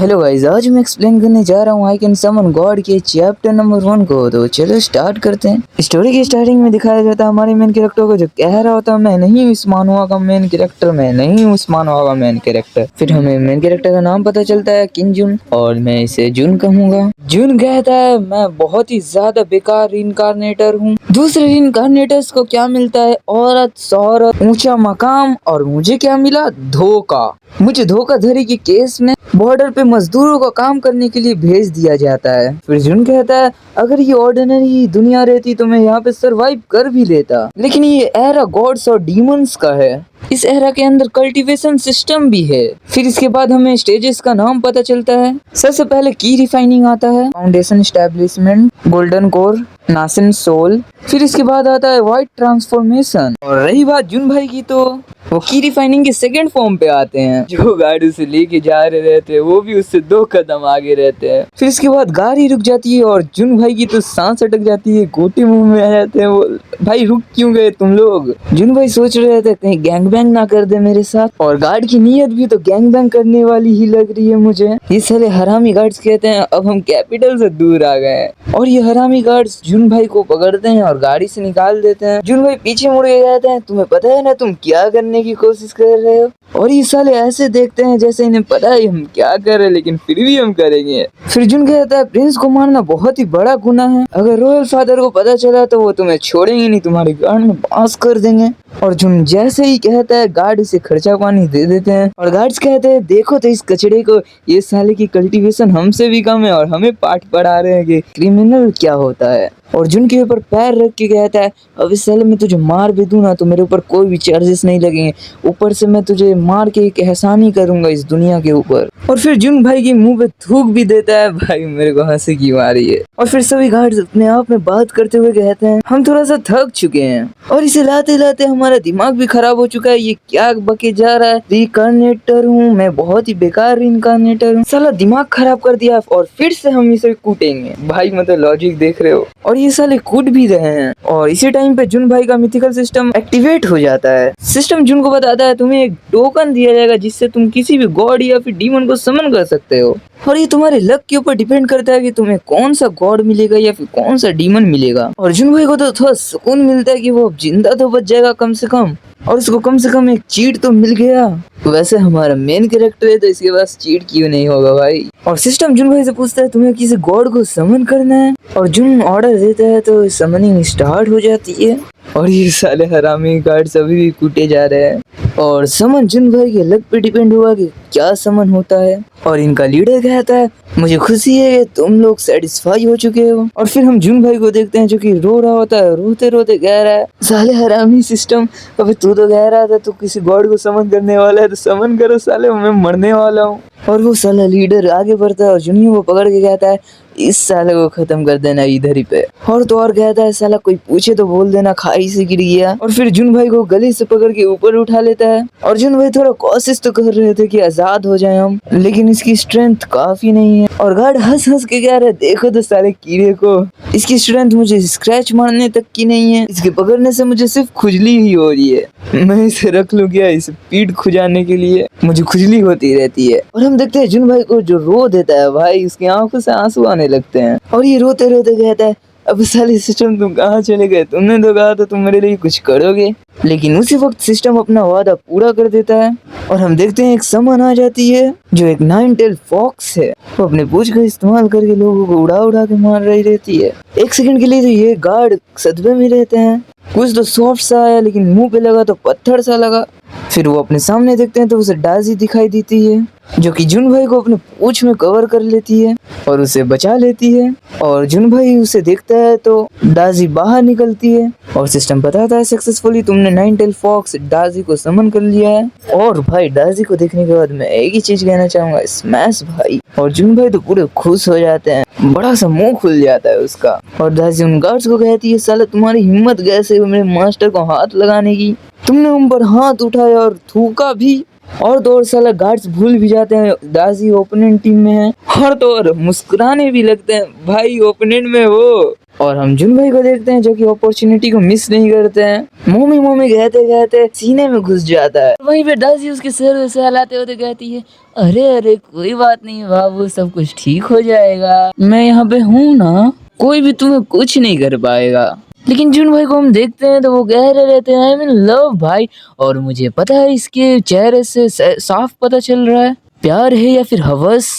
Hello guys, आज मैं explain करने जा रहा हूँ आई कैन समन गॉड के चैप्टर नंबर 1 को। तो चलो स्टार्ट करते हैं। स्टोरी की स्टार्टिंग में दिखाया जाता है हमारे मेन कैरेक्टर को जो कह रहा होता है मैं नहीं हूँ इस मानवा का मेन कैरेक्टर, मैं नहीं हूँ इस मानवा का मेन कैरेक्टर। फिर हमें मेन कैरेक्टर का नाम पता चलता है किन जुन, और मैं इसे जुन कहूंगा। जुन कहता है मैं बहुत ही ज्यादा बेकार रिइंकार्नेटर हूँ। दूसरे रिइंकार्नेटर्स को क्या मिलता है? औरत, शोहरत, ऊंचा मकाम, और मुझे क्या मिला? धोखा। मुझे धोखाधड़ी के केस में बॉर्डर पे मजदूरों को काम करने के लिए भेज दिया जाता है। फिर जुन कहता है अगर ये ऑर्डिनरी दुनिया रहती तो मैं यहाँ पे सरवाइव कर भी लेता, लेकिन ये एरा गॉड्स और डीमंस का है। इस एरा के अंदर कल्टीवेशन सिस्टम भी है। फिर इसके बाद हमें स्टेजेस का नाम पता चलता है। सबसे पहले की रिफाइनिंग आता है, foundation establishment, golden core, nascent soul. फिर इसके बाद आता है वाइट ट्रांसफॉर्मेशन। और रही बात जुन भाई की, तो वो की रिफाइनिंग के सेकंड फॉर्म पे आते हैं। जो गाड़ी उसे लेके जा रहे रहते हैं वो भी उससे 2 कदम आगे रहते हैं। फिर इसके बाद गाड़ी रुक जाती है और जुन भाई की तो सांस अटक जाती है, गोटे मुंह में आ जाते हैं। वो भाई रुक क्यों गए तुम लोग? जुन भाई सोच रहे थे कहीं गैंग बैंग ना कर दे मेरे साथ, और गार्ड की नीयत भी तो गैंग बैंग करने वाली ही लग रही है मुझे। ये सारे हरामी गार्ड्स कहते हैं अब हम कैपिटल से दूर आ गए हैं, और ये हरामी गार्ड्स जुन भाई को पकड़ते हैं और गाड़ी से निकाल देते हैं। जुन भाई पीछे मुड़ के कहते हैं तुम्हें पता है ना तुम क्या करने की कोशिश कर रहे हो? और ये साले ऐसे देखते हैं जैसे इन्हें पता है हम क्या कर रहे हैं, लेकिन फिर भी हम करेंगे। फिर जुन कहता है प्रिंस को मारना बहुत ही बड़ा गुनाह है, अगर रॉयल फादर को पता चला तो वो तुम्हें छोड़ेंगे नहीं, तुम्हारे गार्ड में बांस कर देंगे। और जुन जैसे ही कहता है गार्ड इसे खर्चा पानी दे देते हैं, और गार्ड्स कहते हैं देखो तो इस कचड़े को, ये साले की कल्टीवेशन हमसे भी कम है और हमें पाठ पढ़ा रहे हैं कि क्रिमिनल क्या होता है। और जुन के ऊपर पैर रख के कहता है अब इस साले में तुझे मार भी दूं ना तो मेरे ऊपर कोई भी चार्जेस नहीं लगेंगे, ऊपर से मैं तुझे मार के एक एहसान ही करूंगा इस दुनिया के ऊपर। और फिर जुन भाई के मुंह पे थूक भी देता है। भाई मेरे को हंसी क्यों आ रही है। और फिर सभी गार्ड्स अपने आप में बात करते हुए कहते हैं हम थोड़ा सा थक चुके हैं और इसे लाते लाते हमारा दिमाग भी खराब हो चुका है, ये क्या बके जा रहा है, रिइंकार्नेटर हूँ मैं, बहुत ही बेकार रिइंकार्नेटर हूँ, साला दिमाग खराब कर दिया और फिर से हम इसे कूटेंगे। भाई मतलब लॉजिक देख रहे हो। और ये साले कूट भी रहे हैं, और इसी टाइम पे जुन भाई का मिथिकल सिस्टम एक्टिवेट हो जाता है। सिस्टम जुन को बताता है तुम्हें एक टोकन दिया जाएगा जिससे तुम किसी भी गॉड या फिर डीमन को समन कर सकते हो, और ये तुम्हारे लक के ऊपर डिपेंड करता है कि तुम्हें कौन सा गॉड मिलेगा या फिर कौन सा डीमन मिलेगा। और जुन भाई को तो थोड़ा सुकून मिलता है कि वो जिंदा तो बच जाएगा कम से कम, और उसको कम से कम एक चीट तो मिल गया। वैसे हमारा मेन कैरेक्टर है तो इसके पास चीट क्यों नहीं होगा भाई। और सिस्टम जुन भाई से पूछता है तुम्हें किसी गॉड को समन करना है, और जुन ऑर्डर देता है तो समनिंग स्टार्ट हो जाती है। और ये साले हरामी गार्ड सभी भी कूटे जा रहे हैं, और समन जुन भाई के लक पे डिपेंड हुआ कि क्या समन होता है। और इनका लीडर कहता है मुझे खुशी है कि तुम लोग सेटिस्फाई हो चुके हो। और फिर हम जुन भाई को देखते हैं जो कि रो रहा होता है, रोते रोते कह रहा है साले हरामी सिस्टम, अबे तू तो कह रहा था तू किसी गॉड को समन करने वाला है तो समन करो साले, मैं मरने वाला हूँ। और वो साला लीडर आगे बढ़ता है और जुनियो को पकड़ के कहता है इस साले को खत्म कर देना इधर ही पे। और तो और कहता है साला कोई पूछे तो बोल देना खाई से गिर गया। और फिर जुन भाई को गले से पकड़ के ऊपर उठा लेता है। और जुन भाई थोड़ा कोशिश तो कर रहे थे कि आजाद हो जाए हम, लेकिन इसकी स्ट्रेंथ काफी नहीं है। और गार्ड हंस हंस के कह रहे देखो तो साले कीड़े को, इसकी स्ट्रेंथ मुझे स्क्रैच मारने तक की नहीं है, इसके पकड़ने से मुझे सिर्फ खुजली ही हो रही है, मैं इसे रख लूं क्या इसे पीठ खुजाने के लिए, मुझे खुजली होती रहती है। और हम देखते हैं जुन भाई को जो रो देता है भाई, उसकी आंखों से आंसू आने लगते हैं, और ये रोते रोते कहता है अब साले सिस्टम तुम कहाँ चले गए, तुमने तो कहा था तुम मेरे लिए कुछ करोगे। लेकिन उसी वक्त सिस्टम अपना वादा पूरा कर देता है, और हम देखते हैं एक समन आ जाती है जो एक 9 टेल फॉक्स है। वो अपने पूंछ का इस्तेमाल करके लोगों को उड़ा उड़ा के मार रही रहती है। एक सेकंड के लिए तो ये गार्ड सदमे में रहते हैं, कुछ तो सॉफ्ट सा आया लेकिन मुंह पे लगा तो पत्थर सा लगा। फिर वो अपने सामने देखते हैं तो उसे डाजी दिखाई देती है जो कि जुन भाई को अपने पूंछ में कवर कर लेती है और उसे बचा लेती है। और जुन भाई उसे देखता है तो डाजी बाहर निकलती है, और सिस्टम बताता है सक्सेसफुली तुमने 9 टेल फॉक्स डाजी को समन कर लिया है। और भाई डाजी को देखने के बाद मैं एक ही चीज कहना चाहूंगा, स्मैश भाई। और जुन भाई तो पूरे खुश हो जाते हैं, बड़ा सा मुंह खुल जाता है उसका। और डाजी उन गार्ड्स को कहती है साला तुम्हारी हिम्मत कैसे मेरे मास्टर को हाथ लगाने की, तुमने उन पर हाथ उठाया और थूका भी। और तो और साला गार्ड्स भूल भी जाते हैं डाजी ओपोनेंट टीम में है, और तो और मुस्कुराने भी लगते हैं, भाई ओपोनेंट में वो और हम जुन भाई को देखते हैं जो कि अपॉर्चुनिटी को मिस नहीं करते हैं। मोमी मोमी कहते कहते सीने में घुस जाता है। वहीं पे दासी उसके सर से हिलाते होते कहती है, अरे अरे कोई बात नहीं बाबू, सब कुछ ठीक हो जाएगा, मैं यहाँ पे हूँ ना, कोई भी तुम्हें कुछ नहीं कर पाएगा। लेकिन जुन भाई को हम देखते हैं तो वो कह रहे रहते हैं आई मीन लव भाई, और मुझे पता है इसके चेहरे से साफ पता चल रहा है प्यार है या फिर हवस।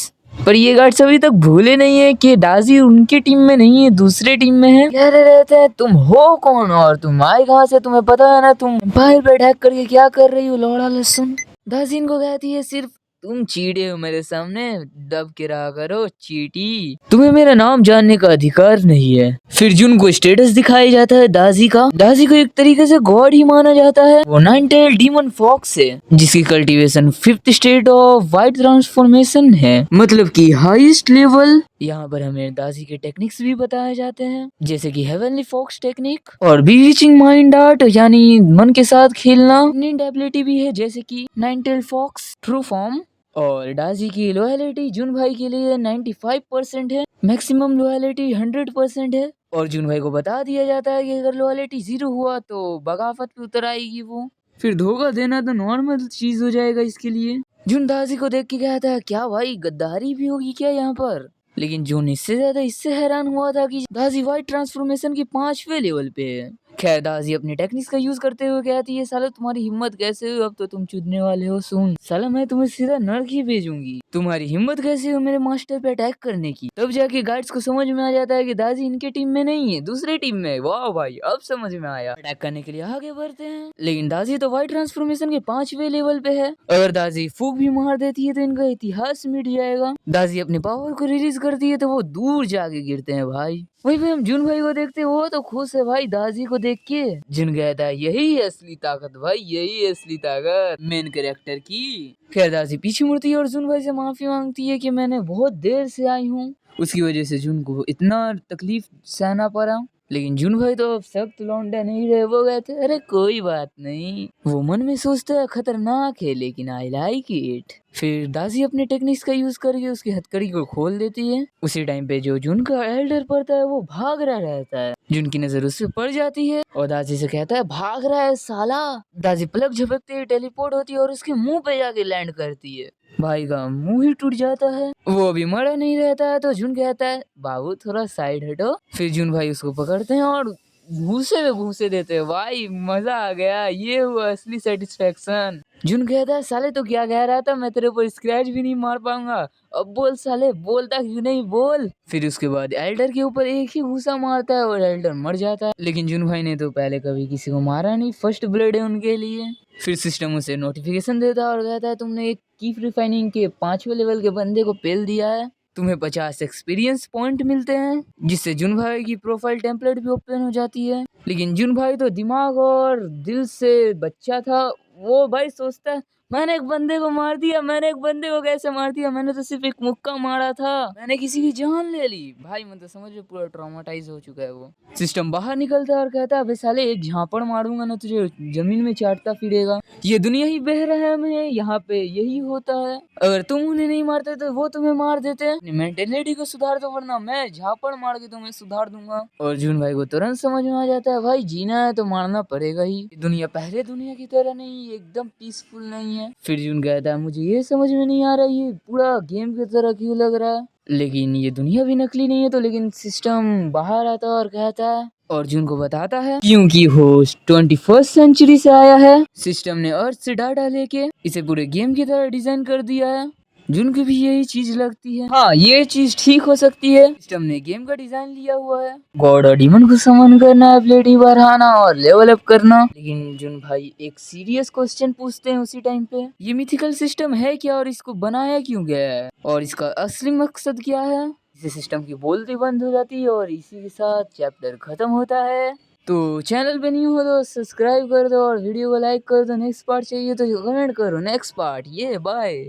पर ये गार्ड्स अभी तक भूले नहीं है कि दाजी उनकी टीम में नहीं है, दूसरे टीम में है। कह रहे रहते हैं तुम हो कौन और तुम आए कहाँ से, तुम्हें पता है ना तुम एम्पायर पे अटैक करके क्या कर रही हो लोड़ा लहसुन। दाजी इनको कहती है सिर्फ तुम चीटे हो मेरे सामने, दब के रहा करो चीटी, तुम्हें मेरा नाम जानने का अधिकार नहीं है। फिर जुन को स्टेटस दिखाया जाता है दाजी का। दाजी को एक तरीके से गॉड ही माना जाता है। वो 9 टेल डीमन फॉक्स है जिसकी cultivation 5th state of white transformation है, मतलब कि हाईएस्ट लेवल। यहाँ पर हमें दाजी के टेक्निक्स भी बताए जाते हैं जैसे कि हेवनली फॉक्स टेक्निक और बीविचिंग माइंड आर्ट यानी मन के साथ खेलना। एबिलिटी भी है जैसे कि 9 टेल फॉक्स ट्रू फॉर्म। और दाजी की लॉयलिटी जुन भाई के लिए 95% है, मैक्सिमम लॉयलिटी 100% है। और जुन भाई को बता दिया जाता है कि अगर लॉयलिटी 0 हुआ तो बगावत पे उतर आएगी वो, फिर धोखा देना तो नॉर्मल चीज हो जाएगा इसके लिए। जुन दाजी को देख के कहता है क्या भाई गद्दारी भी होगी क्या यहाँ पर। लेकिन जुन इससे ज्यादा इससे हैरान हुआ था कि दाजी वाइट ट्रांसफॉर्मेशन के 5वें लेवल पे है। खैर दाजी अपने टेक्निक्स का यूज करते हुए कहती है साला तुम्हारी हिम्मत कैसे हुई, अब तो तुम चूदने वाले हो, सुन साला मैं तुम्हें सीधा नर्क ही भेजूंगी, तुम्हारी हिम्मत कैसे हो मेरे मास्टर पे अटैक करने की। तब जाके गार्ड्स को समझ में आ जाता है कि दाजी इनके टीम में नहीं है, दूसरे टीम में। वाह भाई अब समझ में आया। अटैक करने के लिए आगे बढ़ते हैं लेकिन दाजी तो वाइट ट्रांसफॉर्मेशन के 5वें लेवल पे है। अगर दाजी फूक भी मार देती है तो इनका इतिहास मिट जाएगा। दाजी अपने पावर को रिलीज करती है तो वो दूर जाके गिरते हैं भाई। वहीं पे हम जुन भाई को देखते हैं, वो तो खुश है भाई दाजी को देख के। जुन कहता है यही है असली ताकत भाई, यही है असली ताकत मेन कैरेक्टर की। खैर दाजी पीछे मुड़ती है और जुन भाई से माफी मांगती है कि मैंने बहुत देर से आई हूँ, उसकी वजह से जुन को इतना तकलीफ सहना पड़ा। लेकिन जुन भाई तो अब सख्त लौंडा नहीं रहे, वो कहते अरे कोई बात नहीं। वो मन में सोचता है खतरनाक है लेकिन आई लाइक इट। फिर दाजी अपने टेक्निक्स का यूज करके उसकी हथकड़ी को खोल देती है। उसी टाइम पे जो जुन का एल्डर पड़ता है वो भाग रहा रहता है। जुन की नजर उस पर पड़ जाती है और दाजी से कहता है भाग रहा है साला। दाजी पलक झपकते ही टेलीपोर्ट होती है और उसके मुंह पे जाके लैंड करती है। भाई का मुंह ही टूट जाता है। वो अभी मरा नहीं रहता है तो जुन कहता है बाबू थोड़ा साइड हटो। फिर जुन भाई उसको पकड़ते हैं और घूसे में घूसे देते हैं। भाई मजा आ गया, ये हुआ असली सेटिस्फेक्शन। जुन कहता है साले तो क्या कह रहा था, मैं तेरे ऊपर स्क्रैच भी नहीं मार पाऊंगा, अब बोल साले, बोलता क्यों नहीं बोल। फिर उसके बाद एल्डर के ऊपर एक ही घूसा मारता है और एल्डर मर जाता है। लेकिन जुन भाई ने तो पहले कभी किसी को मारा नहीं, फर्स्ट ब्लड है उनके लिए। फिर सिस्टम उसे नोटिफिकेशन देता है और कहता है तुमने एक कीप रिफाइनिंग के 5वें लेवल के बंदे को पेल दिया है, तुम्हें 50 एक्सपीरियंस पॉइंट मिलते हैं, जिससे जुन भाई की प्रोफाइल टेम्पलेट भी ओपन हो जाती है। लेकिन जुन भाई तो दिमाग और दिल से बच्चा था, वो भाई सोचता है मैंने एक बंदे को मार दिया, मैंने एक बंदे को कैसे मार दिया, मैंने तो सिर्फ एक मुक्का मारा था, मैंने किसी की जान ले ली। भाई मतलब समझ लो पूरा ट्रॉमाटाइज हो चुका है वो। सिस्टम बाहर निकलता है और कहता है साले एक झापड़ मारूंगा ना तुझे जमीन में चाटता फिरेगा, ये दुनिया ही बेरहम है, यहाँ पे यही होता है, अगर तुम उन्हें नहीं मारते तो वो तुम्हें मार देते हैं, मेंटेलिटी को सुधार दो वरना मैं झापड़ मार के तुम्हें सुधार दूंगा। और जुन भाई को तुरंत समझ में आ जाता है भाई जीना है तो मारना पड़ेगा ही, दुनिया पहले दुनिया की तरह नहीं, एकदम पीसफुल नहीं है। फिर जुन कहता है मुझे ये समझ में नहीं आ रहा ये पूरा गेम की तरह क्यों लग रहा है, लेकिन ये दुनिया भी नकली नहीं है। तो लेकिन सिस्टम बाहर आता है और कहता है और जुन को बताता है क्योंकि होस्ट 21st सेंचुरी से आया है, सिस्टम ने अर्थ से डाटा लेके इसे पूरे गेम की तरह डिजाइन कर दिया है। जुन को भी यही चीज लगती है, हाँ ये चीज ठीक हो सकती है, सिस्टम ने गेम का डिजाइन लिया हुआ है, गॉड और डीमन को समन करना, एबिलिटी बढ़ाना और लेवल अप करना। लेकिन जुन भाई एक सीरियस क्वेश्चन पूछते हैं उसी टाइम पे, ये मिथिकल सिस्टम है क्या और इसको बनाया क्यों गया है और इसका असली मकसद क्या है। इसी सिस्टम की बोलती बंद हो जाती है और इसी के साथ चैप्टर खत्म होता है। तो चैनल पे न्यू हो तो सब्सक्राइब कर दो और वीडियो को लाइक कर दो, नेक्स्ट पार्ट चाहिए तो कमेंट करो नेक्स्ट पार्ट। ये बाय।